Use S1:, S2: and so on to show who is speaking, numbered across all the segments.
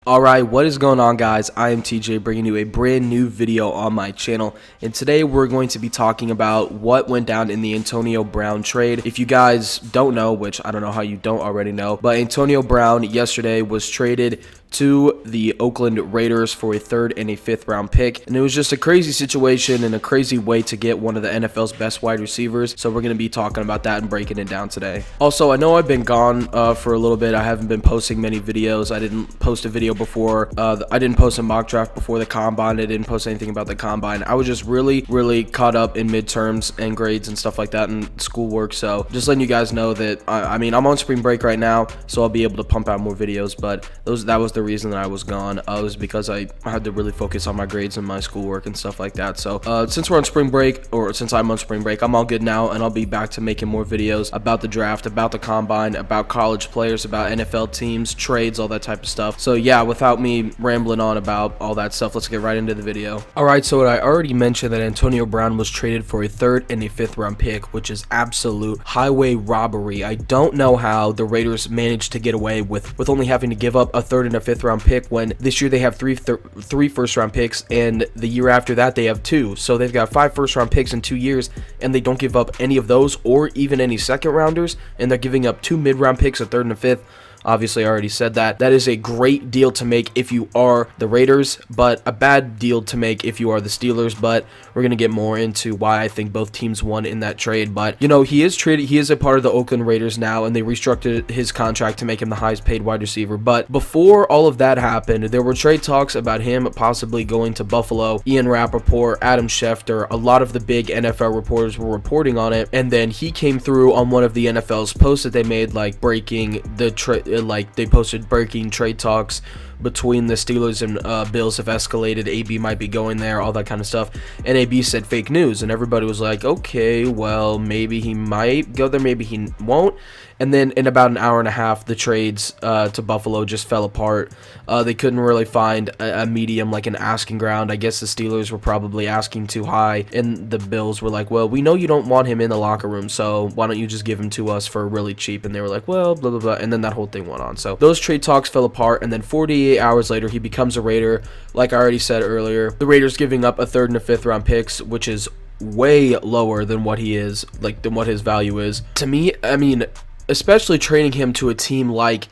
S1: Alright, what is going on, guys? I am TJ, bringing you a brand new video on my channel, and today we're going to be talking about what went down in the Antonio Brown trade. If you guys don't know, which I don't know how you don't already know, but Antonio Brown yesterday was traded to the Oakland Raiders for a 3rd and a 5th round pick, and it was just a crazy situation and a crazy way to get one of the NFL's best wide receivers. So we're going to be talking about that and breaking it down today. Also, I know I've been gone for a little bit. I haven't been posting many videos. I didn't post a video before. I didn't post a mock draft before the combine. I didn't post anything about the combine. I was just really caught up in midterms and grades and stuff like that and schoolwork. So just letting you guys know that I mean, I'm on spring break right now, so I'll be able to pump out more videos. But that was the reason that I was gone. Was because I had to really focus on my grades and my schoolwork and stuff like that. So since we're on spring break, or since I'm on spring break, I'm all good now, and I'll be back to making more videos about the draft, about the combine, about college players, about NFL teams, trades, all that type of stuff. So yeah, without me rambling on about all that stuff, let's get right into the video. Alright, so I already mentioned that Antonio Brown was traded for a 3rd and a 5th round pick, which is absolute highway robbery. I don't know how the Raiders managed to get away with only having to give up a 3rd and a 5th round pick when this year they have three first round picks, and the year after that they have 2. So they've got 5 first round picks in 2 years, and they don't give up any of those or even any second rounders, and they're giving up 2 mid round picks, a 3rd and a 5th. Obviously, I already said that. That is a great deal to make if you are the Raiders, but a bad deal to make if you are the Steelers. But we're going to get more into why I think both teams won in that trade. But, you know, he is traded. He is a part of the Oakland Raiders now, and they restructured his contract to make him the highest paid wide receiver. But before all of that happened, there were trade talks about him possibly going to Buffalo. Ian Rappaport, Adam Schefter, a lot of the big NFL reporters were reporting on it. And then he came through on one of the NFL's posts that they made, like breaking the trade. Like they posted breaking trade talks between the Steelers and Bills have escalated. AB might be going there, all that kind of stuff. And AB said fake news, and everybody was like, okay, well, maybe he might go there, maybe he won't. And then in about an hour and a half, the trades to Buffalo just fell apart. They couldn't really find a medium, like an asking ground. I guess the Steelers were probably asking too high, and the Bills were like, well, we know you don't want him in the locker room, so why don't you just give him to us for really cheap? And they were like, well, blah, blah, blah. And then that whole thing went on. So those trade talks fell apart, and then 48 hours later, he becomes a Raider. Like I already said earlier, the Raiders giving up a 3rd and a 5th round picks, which is way lower than what he is, like than what his value is. To me, I mean, especially trading him to a team like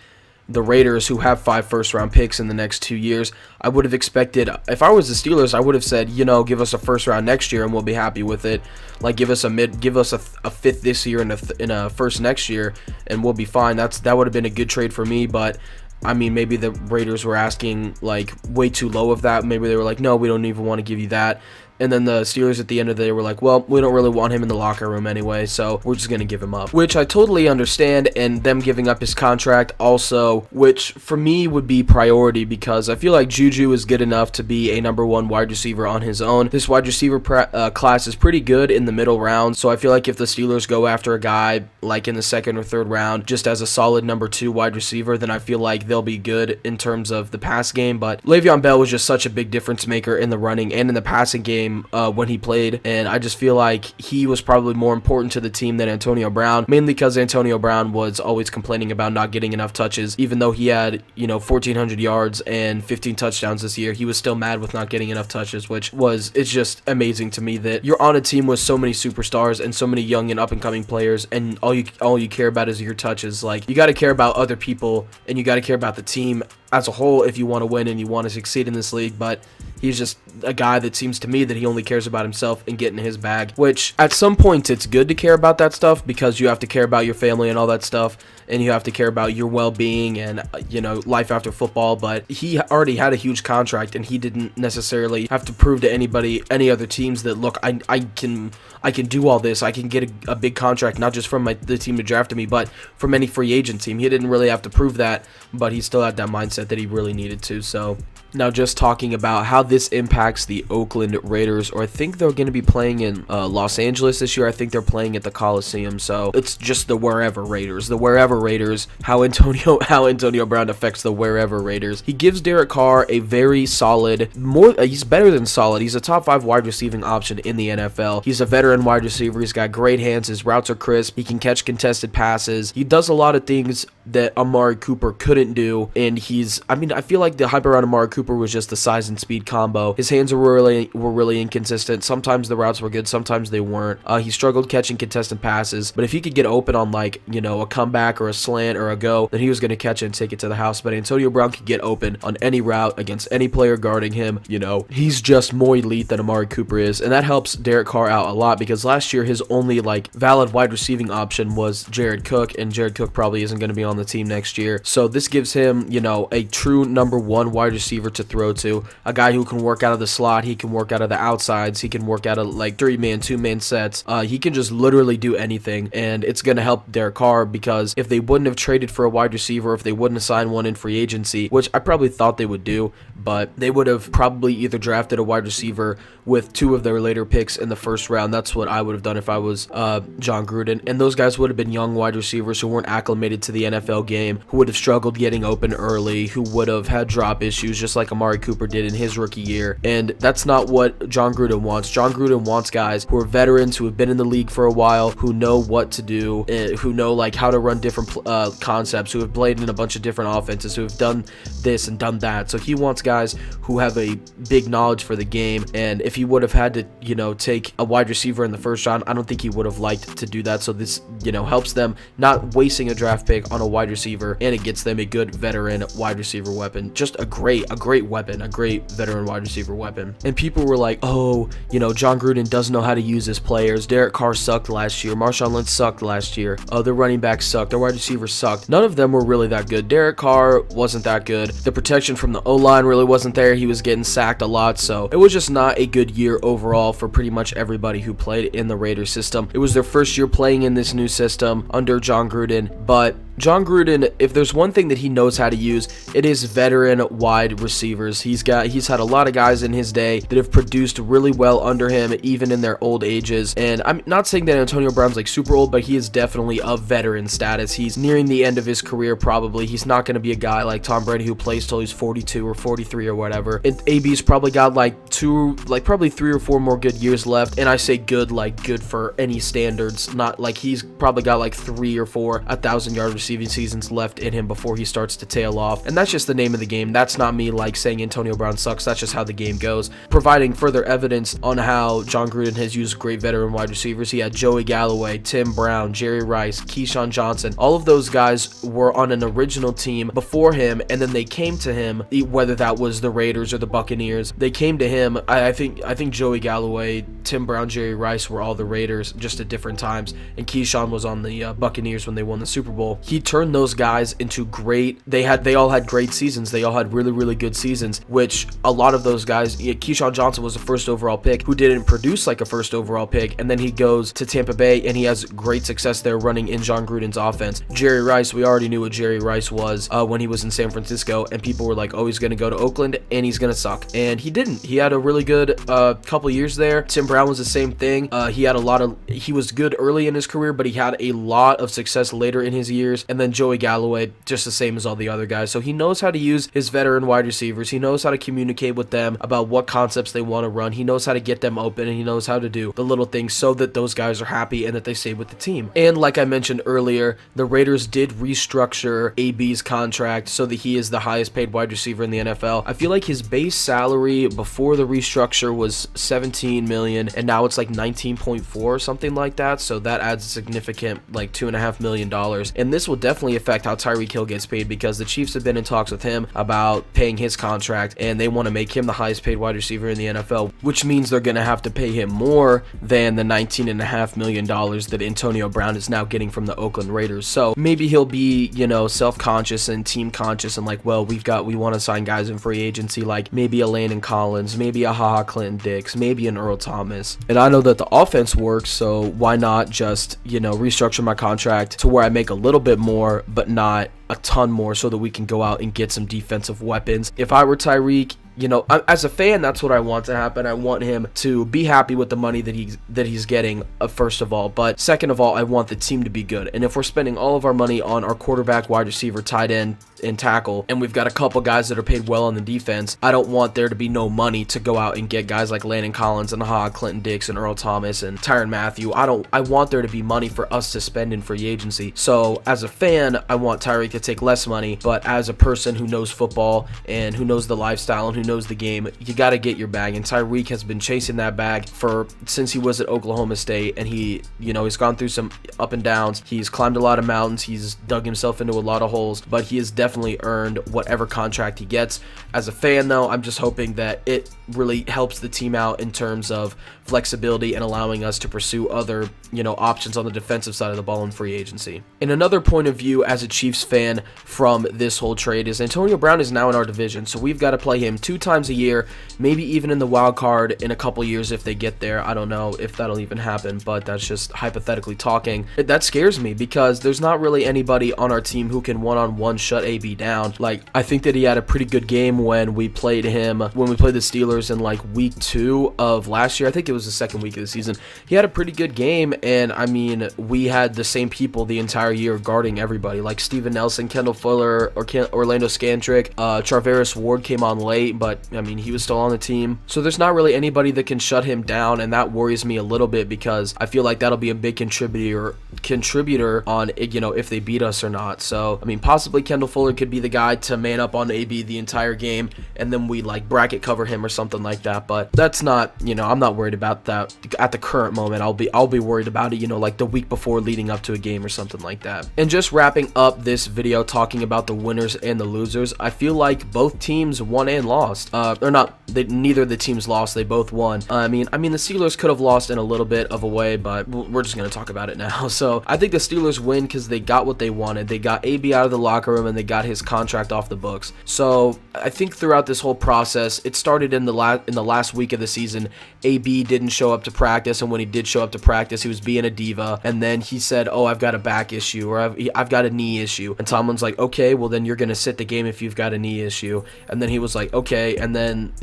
S1: the Raiders, who have 5 first-round picks in the next 2 years, I would have expected, if I was the Steelers, I would have said, you know, give us a first round next year and we'll be happy with it. Like, give us a 5th this year and a first next year, and we'll be fine. That would have been a good trade for me, but I mean, maybe the Raiders were asking like way too low of that. Maybe they were like, no, we don't even want to give you that. And then the Steelers at the end of the day were like, well, we don't really want him in the locker room anyway, so we're just going to give him up. Which I totally understand, and them giving up his contract also, which for me would be priority, because I feel like Juju is good enough to be a #1 wide receiver on his own. This wide receiver class is pretty good in the middle round, so I feel like if the Steelers go after a guy like in the 2nd or 3rd round just as a solid #2 wide receiver, then I feel like they'll be good in terms of the pass game. But Le'Veon Bell was just such a big difference maker in the running and in the passing game when he played, and I just feel like he was probably more important to the team than Antonio Brown, mainly because Antonio Brown was always complaining about not getting enough touches. Even though he had, you know, 1,400 yards and 15 touchdowns this year, he was still mad with not getting enough touches, it's just amazing to me that you're on a team with so many superstars and so many young and up-and-coming players, and all you care about is your touches. Like, you got to care about other people, and you got to care about the team as a whole if you want to win and you want to succeed in this league. But he's just a guy that seems to me that he only cares about himself and getting his bag, which at some points it's good to care about that stuff, because you have to care about your family and all that stuff, and you have to care about your well-being and, you know, life after football. But he already had a huge contract, and he didn't necessarily have to prove to any other teams that, look, I can do all this. I can get a big contract, not just from the team that drafted me, but from any free agent team. He didn't really have to prove that, but he still had that mindset that he really needed to. So Now, just talking about how this impacts the Oakland Raiders, or I think they're going to be playing in Los Angeles this year. I think they're playing at the Coliseum, so it's just the wherever Raiders. The wherever Raiders, how Antonio Brown affects the wherever Raiders. He gives Derek Carr a very solid, he's better than solid. He's a top 5 wide receiving option in the NFL. He's a veteran wide receiver. He's got great hands. His routes are crisp. He can catch contested passes. He does a lot of things that Amari Cooper couldn't do, and I feel like the hype around Amari Cooper was just the size and speed combo. His hands were really inconsistent. Sometimes the routes were good, sometimes they weren't. He struggled catching contested passes, but if he could get open on a comeback or a slant or a go, then he was going to catch it and take it to the house. But Antonio Brown could get open on any route against any player guarding him. He's just more elite than Amari Cooper is, and that helps Derek Carr out a lot, because last year his only valid wide receiving option was Jared Cook, and Jared Cook probably isn't going to be on the team next year. So this gives him, a true number 1 wide receiver to throw to, a guy who can work out of the slot, he can work out of the outsides, he can work out of 3-man, 2-man sets. He can just literally do anything, and it's going to help Derek Carr, because if they wouldn't have traded for a wide receiver, if they wouldn't have signed one in free agency, which I probably thought they would do, but they would have probably either drafted a wide receiver with 2 of their later picks in the first round. That's what I would have done if I was John Gruden, and those guys would have been young wide receivers who weren't acclimated to the NFL game, who would have struggled getting open early, who would have had drop issues just like Amari Cooper did in his rookie year, and that's not what John Gruden wants. John Gruden wants guys who are veterans, who have been in the league for a while, who know what to do, who know how to run different concepts, who have played in a bunch of different offenses, who have done this and done that. So he wants guys who have a big knowledge for the game, and if he would have had to, take a wide receiver in the first round, I don't think he would have liked to do that. So this, helps them not wasting a draft pick on a wide receiver, and it gets them a good veteran wide receiver weapon. Just a great weapon, a great veteran wide receiver weapon. And people were like, oh, John Gruden doesn't know how to use his players. Derek Carr sucked last year. Marshawn Lynch sucked last year. Their running backs sucked. Their wide receivers sucked. None of them were really that good. Derek Carr wasn't that good. The protection from the O-line really wasn't there. He was getting sacked a lot, so it was just not a good year overall for pretty much everybody who played in the Raiders system. It was their first year playing in this new system under John Gruden, but John Gruden, if there's one thing that he knows how to use, it is veteran wide receivers. He's had a lot of guys in his day that have produced really well under him, even in their old ages. And I'm not saying that Antonio Brown's super old, but he is definitely of veteran status. He's nearing the end of his career probably. He's not going to be a guy like Tom Brady who plays till he's 42 or 43 or whatever. And AB's probably got probably 3 or 4 more good years left. And I say good, good for any standards. Not he's probably got 3 or 4 1,000-yard receiving seasons left in him before he starts to tail off. And that's just the name of the game. That's not me saying Antonio Brown sucks. That's just how the game goes. Providing further evidence on how John Gruden has used great veteran wide receivers. He had Joey Galloway, Tim Brown, Jerry Rice, Keyshawn Johnson. All of those guys were on an original team before him, and then they came to him, whether that was the Raiders or the Buccaneers. They came to him. I think Joey Galloway, Tim Brown, Jerry Rice were all the Raiders, just at different times, and Keyshawn was on the Buccaneers when they won the Super Bowl. He turned those guys into great. They all had great seasons. They all had really good seasons, which a lot of those guys, Keyshawn Johnson was a first overall pick who didn't produce like a first overall pick, and then he goes to Tampa Bay and he has great success there running in John Gruden's offense. Jerry Rice, we already knew what Jerry Rice was when he was in San Francisco, and people were like, oh, he's going to go to Oakland and he's going to suck, and he didn't. He had a really good couple years there. Tim Brown was the same thing. He was good early in his career, but he had a lot of success later in his years. And then Joey Galloway, just the same as all the other guys. So he knows how to use his veteran wide receivers. He knows how to communicate with them about what concepts they want to run. He knows how to get them open, and he knows how to do the little things so that those guys are happy and that they stay with the team. And like I mentioned earlier, the Raiders did restructure AB's contract so that he is the highest paid wide receiver in the NFL. I feel like his base salary before the restructure was $17 million, and now it's like 19.4 or something like that. So that adds a significant like $2.5 million. And this will definitely affect how Tyreek Hill gets paid, because the Chiefs have been in talks with him about paying his contract, and they want to make him the highest paid wide receiver in the NFL, which means they're going to have to pay him more than the $19.5 million that Antonio Brown is now getting from the Oakland Raiders. So maybe he'll be, self-conscious and team conscious and like, well, we want to sign guys in free agency, like maybe a Landon Collins, maybe a HaHa Clinton Dix, maybe an Earl Thomas. And I know that the offense works, so why not just, restructure my contract to where I make a little bit more, but not a ton more, so that we can go out and get some defensive weapons. If I were Tyreek, you know, as a fan, that's what I want to happen. I want him to be happy with the money that he's getting, first of all. But second of all, I want the team to be good. And if we're spending all of our money on our quarterback, wide receiver, tight end, and tackle, and we've got a couple guys that are paid well on the defense, I don't want there to be no money to go out and get guys like Landon Collins and Clinton Dix and Earl Thomas and Tyrann Mathieu. I want there to be money for us to spend in free agency. So as a fan, I want Tyreek to take less money, but as a person who knows football and who knows the lifestyle and who knows the game, you got to get your bag. And Tyreek has been chasing that bag since he was at Oklahoma State, and he's gone through some up and downs. He's climbed a lot of mountains. He's dug himself into a lot of holes, but he has definitely earned whatever contract he gets. As a fan, though, I'm just hoping that it really helps the team out in terms of flexibility and allowing us to pursue other, options on the defensive side of the ball in free agency. And another point of view as a Chiefs fan from this whole trade is Antonio Brown is now in our division, so we've got to play him 2 times a year, maybe even in the wild card in a couple years if they get there. I don't know if that'll even happen, but that's just hypothetically talking. That scares me because there's not really anybody on our team who can one-on-one shut AB down. Like, I think that he had a pretty good game when we played the Steelers in like week 2 of last year. I think it was the second week of the season. He had a pretty good game, and I mean, we had the same people the entire year guarding everybody, like Steven Nelson, Kendall Fuller, or Orlando Scantrick. Charvarius Ward came on late, but I mean, he was still on the team. So there's not really anybody that can shut him down, and that worries me a little bit because I feel like that'll be a big contributor on, if they beat us or not. So, I mean, possibly Kendall Fuller could be the guy to man up on AB the entire game, and then we like bracket cover him or something like that. But that's not, I'm not worried about that at the current moment. I'll be worried about it, like the week before leading up to a game or something like that. And just wrapping up this video talking about the winners and the losers, I feel like both teams won and lost. Neither of the teams lost, they both won. I mean the Steelers could have lost in a little bit of a way, but we're just going to talk about it now. So I think the Steelers win because they got what they wanted. They got AB out of the locker room and they got his contract off the books. So I think throughout this whole process, it started in the last week of the season. AB didn't show up to practice, and when he did show up to practice, he was being a diva, and then he said, "Oh, I've got a back issue, or I've got a knee issue," and Tomlin's like, "Okay, well then you're gonna sit the game if you've got a knee issue," and then he was like, "Okay," and then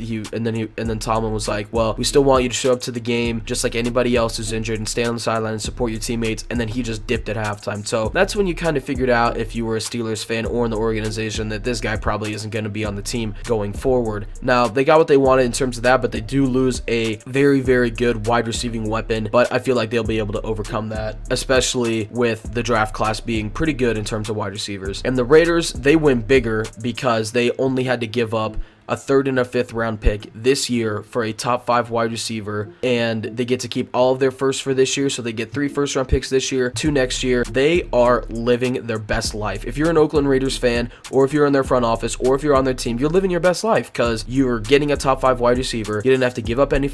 S1: Tomlin was like, "Well, we still want you to show up to the game just like anybody else who's injured and stand on the sideline and support your teammates," and then he just dipped at halftime. So that's when you kind of figured out, if you were a Steelers fan or in the organization, that this guy probably isn't going to be on the team going forward. Now, they got what they wanted in terms of that, but they do lose a very, very good wide receiving weapon, but I feel like they'll be able to overcome that, especially with the draft class being pretty good in terms of wide receivers. And the Raiders, they win bigger because they only had to give up a 3rd and a 5th round pick this year for a top 5 wide receiver, and they get to keep all of their firsts for this year. So they get 3 first round picks this year, 2 next year. They are living their best life. If you're an Oakland Raiders fan, or if you're in their front office, or if you're on their team, you're living your best life because you're getting a top 5 wide receiver. You didn't have to give up any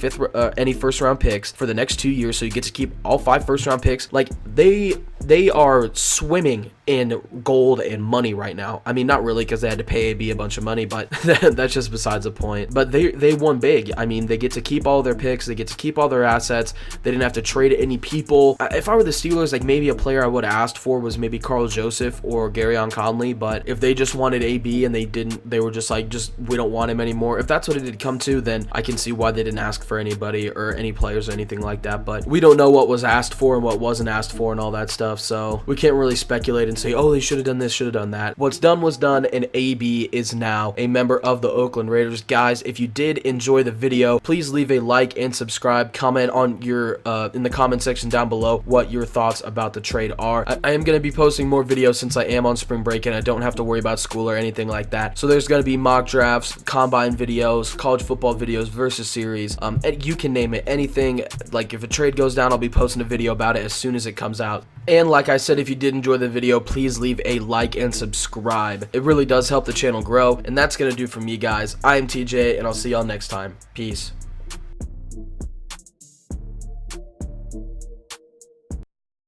S1: first round picks for the next 2 years, so you get to keep all 5 first round picks. Like, they are swimming in gold and money right now. I mean, not really, because they had to pay AB a bunch of money, but that's just besides the point. But they won big. I mean, they get to keep all their picks, they get to keep all their assets. They didn't have to trade any people. If I were the Steelers, like, maybe a player I would have asked for was maybe Carl Joseph or Garyon Conley, but if they just wanted AB and they were just like, we don't want him anymore. If that's what it had come to, then I can see why they didn't ask for anybody or any players or anything like that. But we don't know what was asked for and what wasn't asked for and all that stuff, so we can't really speculate and say, oh, they should have done this, should have done that. What's done was done, and AB is now a member of the Oakland Raiders. Guys, if you did enjoy the video, please leave a like and subscribe. Comment on your in the comment section down below what your thoughts about the trade are. I am going to be posting more videos since I am on spring break and I don't have to worry about school or anything like that. So there's going to be mock drafts, combine videos, college football videos, versus series, and you can name it, anything. Like, if a trade goes down, I'll be posting a video about it as soon as it comes out. And like I said, if you did enjoy the video, please leave a like and subscribe. It really does help the channel grow. And that's going to do for me, guys. I am TJ, and I'll see y'all next time. Peace.